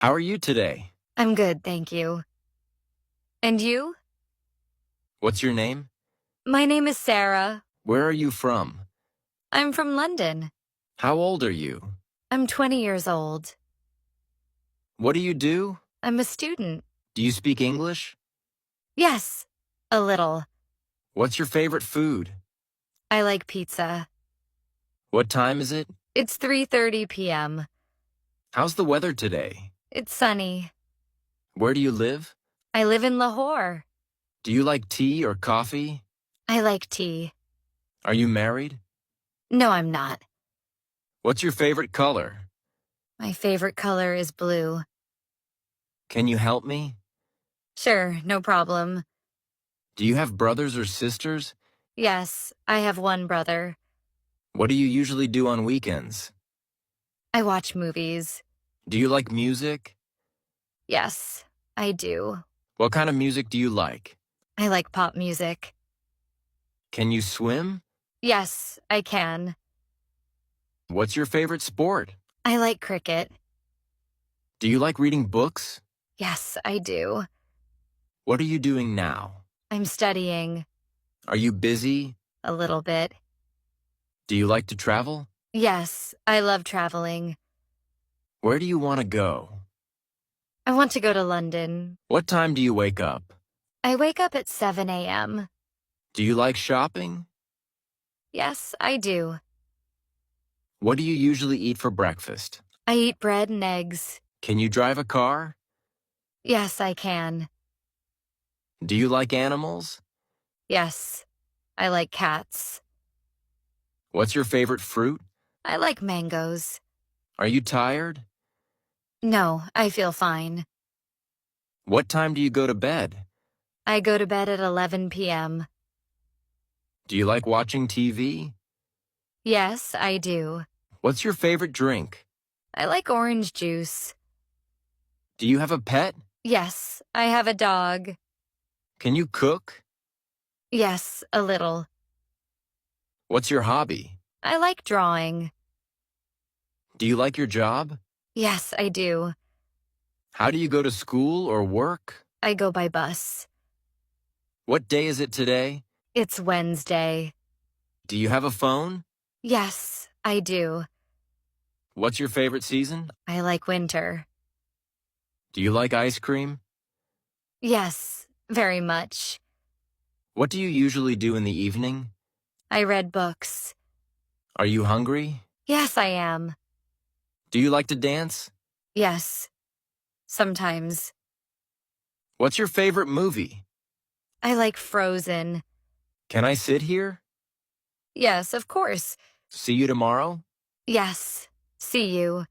How are you today? I'm good, thank you. And you? What's your name? My name is Sarah. Where are you from? I'm from London. How old are you? I'm 20 years old. What do you do? I'm a student. Do you speak English? Yes, a little. What's your favorite food? I like pizza. What time is it? It's 3:30 p.m. How's the weather today? It's sunny. Where do you live? I live in Lahore. Do you like tea or coffee? I like tea. Are you married? No, I'm not. What's your favorite color? My favorite color is blue. Can you help me? Sure, no problem. Do you have brothers or sisters? Yes, I have one brother. What do you usually do on weekends? I watch movies. Do you like music? Yes, I do. What kind of music do you like? I like pop music. Can you swim? Yes, I can. What's your favorite sport? I like cricket. Do you like reading books? Yes, I do. What are you doing now? I'm studying Are you busy? a little bit. Do you like to travel? Yes, I love traveling. Where do you want to go? I want to go to London. What time do you wake up? I wake up at 7 a.m. Do you like shopping? Yes, I do. What do you usually eat for breakfast? I eat bread and eggs. Can you drive a car? Yes, I can. Do you like animals? Yes, I like cats. What's your favorite fruit? I like mangoes. Are you tired? No, I feel fine. What time do you go to bed? I go to bed at 11 p.m. Do you like watching TV? Yes, I do. What's your favorite drink? I like orange juice. Do you have a pet? Yes, I have a dog. Can you cook? Yes, a little. What's your hobby? I like drawing. Do you like your job? Yes, I do. How do you go to school or work? I go by bus. What day is it today? It's Wednesday. Do you have a phone? Yes, I do. What's your favorite season? I like winter. Do you like ice cream? Yes, very much. What do you usually do in the evening? I read books. Are you hungry? Yes, I am. Do you like to dance? Yes, sometimes. What's your favorite movie? I like Frozen. Can I sit here? Yes, of course. See you tomorrow? Yes, see you.